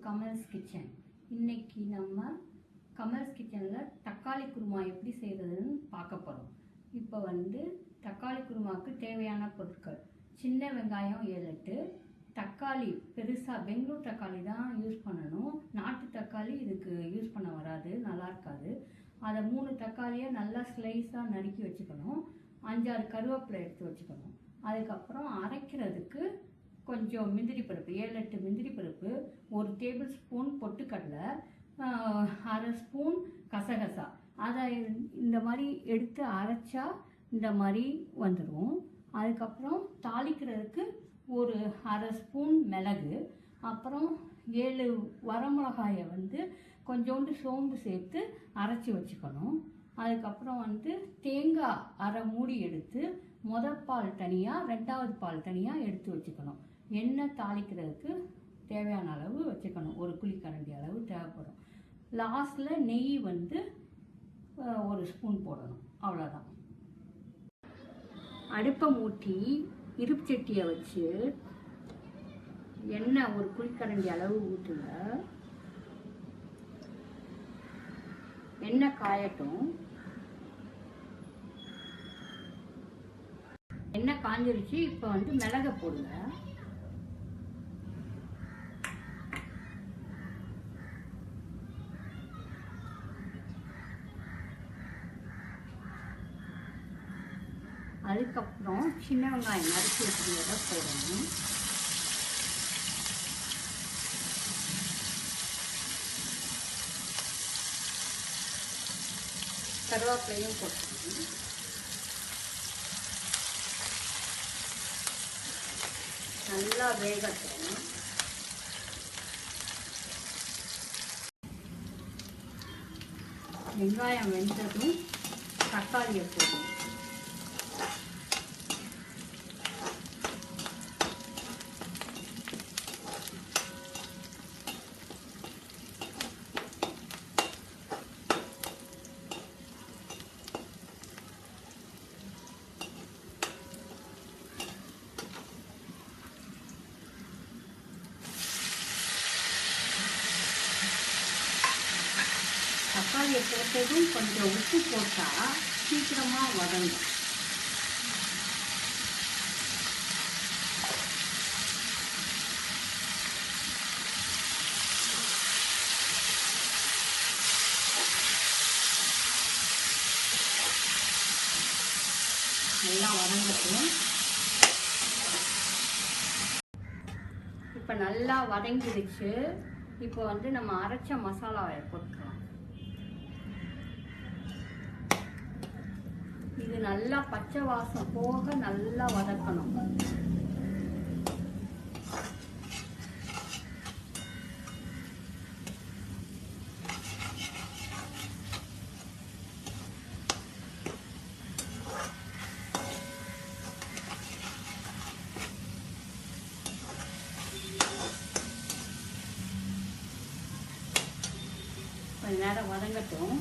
Kamal's kitchen. இன்னைக்கு நம்ம கமல்ஸ் கிச்சனில் தக்காளி குருமா எப்படி செய்கிறதுன்னு பார்க்க போகிறோம். இப்போ தக்காளி குருமாவுக்கு தேவையான பொருட்கள்: சின்ன வெங்காயம் 7-8, தக்காளி பெருசாக பெங்களூர் தக்காளி தான் யூஸ் பண்ணணும். நாட்டு தக்காளி இதுக்கு யூஸ் பண்ண வராது, நல்லா இருக்காது. அதை 3 தக்காளியை நல்லா ஸ்லைஸாக நறுக்கி வச்சுக்கணும். 5-6 கருவேப்பிலை எடுத்து வச்சுக்கணும். அதுக்கப்புறம் அரைக்கிறதுக்கு கொஞ்சம் முந்திரி பருப்பு, 7-8 முந்திரி பருப்பு, 1 டேபிள் ஸ்பூன் பொட்டுக்கடலை, 1/2 ஸ்பூன் கசகசா. அதை இந்த மாதிரி எடுத்து அரைச்சா இந்த மாதிரி வந்துடும். அதுக்கப்புறம் தாளிக்கிறதுக்கு ஒரு 1/2 ஸ்பூன் மிளகு, அப்புறம் 7 வரமிளகாயை கொஞ்சோண்டு சோம்பு சேர்த்து அரைச்சி வச்சுக்கணும். அதுக்கப்புறம் தேங்காய் 1/2 மூடி எடுத்து முதல் பால் தனியாக, 2வது பால் தனியாக எடுத்து வச்சுக்கணும். எண்ணெய் தாளிக்கிறதுக்கு தேவையான அளவு வச்சுக்கணும், 1 குழிக்கரண்டி அளவு தேவைப்படும். லாஸ்டில் நெய் 1 ஸ்பூன் போடணும், அவ்வளோதான். அடுப்பை மூட்டி இருப்பு சட்டியை வச்சு எண்ணெய் 1 குழிக்கரண்டி அளவு ஊற்றுங்க. எண்ணெய் காயட்டும். எண்ணெய் காஞ்சிருச்சு. இப்போ மிளகை போடுங்க. அதுக்கப்புறம் சின்ன வெங்காயம் நறுக்கி வச்சுக்கிறத போடணும். கருவேப்பிலையும் போட்டணும். நல்லா வேகட்டும். வெங்காயம் வெந்ததும் தக்காளியை போடணும். தக்காளியை போட்டதும் கொஞ்சம் உப்பு போட்டால் சீக்கிரமாக வதங்கும். நல்லா வதங்கட்டும். இப்போ நல்லா வதங்கிடுச்சு. இப்போ நம்ம அரைச்ச மசாலாவை போட்டுக்கலாம். இது நல்லா பச்சை வாசம் போக நல்லா வதக்கணும். கொஞ்ச நேரம் வதங்கட்டும்.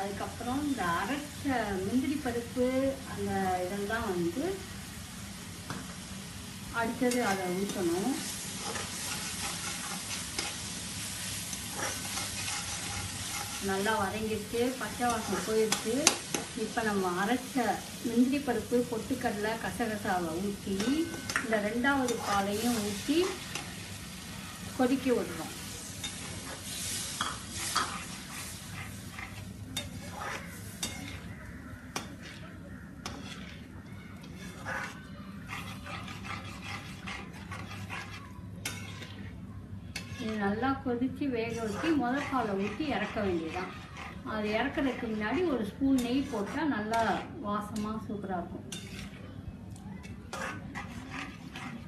அதுக்கப்புறம் இந்த அரைச்ச முந்திரி பருப்பு அந்த இதெல்லாம் அடுத்தது அதை ஊற்றணும். நல்லா வதங்கிடுச்சு, பச்சை வாசம் போயிடுச்சு. இப்போ நம்ம அரைச்ச முந்திரி பருப்பு, பொட்டுக்கடலை, கசகசாவை ஊற்றி இந்த 2வது பாலையும் ஊற்றி கொதிக்க விடுறோம். இது நல்லா கொதித்து வேக வச்சு முதல் பாலை ஊற்றி இறக்க வேண்டியதுதான். அது இறக்கிறதுக்கு முன்னாடி 1 ஸ்பூன் நெய் போட்டால் நல்லா வாசமாக சூப்பராக இருக்கும்.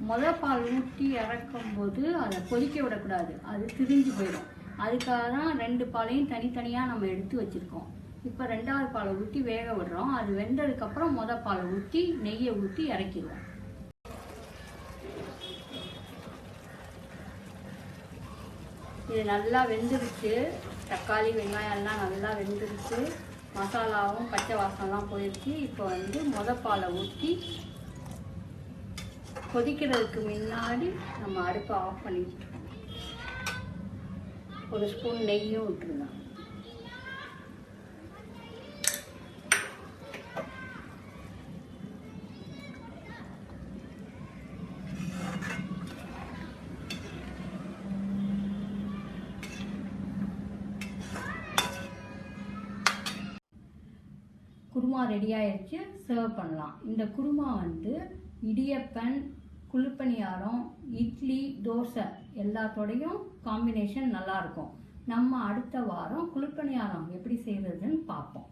முதல் பால் ஊற்றி இறக்கும்போது அதை கொதிக்க விடக்கூடாது, அது திரிஞ்சு போயிடும். அதுக்காக தான் 2 பாலையும் தனித்தனியாக நம்ம எடுத்து வச்சுருக்கோம். இப்போ 2வது பாலை ஊற்றி வேக விடுறோம். அது வெந்ததுக்கப்புறம் முதல் பாலை ஊற்றி நெய்யை ஊற்றி இறக்கிடுவோம். இது நல்லா வெந்துடுச்சு. தக்காளி வெங்காயம் எல்லாம் நல்லா வெந்துடுச்சு. மசாலாவும் பச்சை வாசம்லாம் போயிடுச்சு. இப்போ முதல் பாலை ஊற்றி கொதிக்கிறதுக்கு முன்னாடி நம்ம அடுப்பை ஆஃப் பண்ணிட்டு ஒரு ஸ்பூன் நெய்யும் விட்டுருங்க. குருமா ரெடி ஆயிடுச்சு, சர்வ் பண்ணலாம். இந்த குருமா வந்து இடியப்பன், குழிப்பணியாரம், இட்லி, தோசை எல்லாத்தோடையும் காம்பினேஷன் நல்லாயிருக்கும். நம்ம அடுத்த வாரம் குழிப்பணியாரம் எப்படி செய்கிறதுன்னு பார்ப்போம்.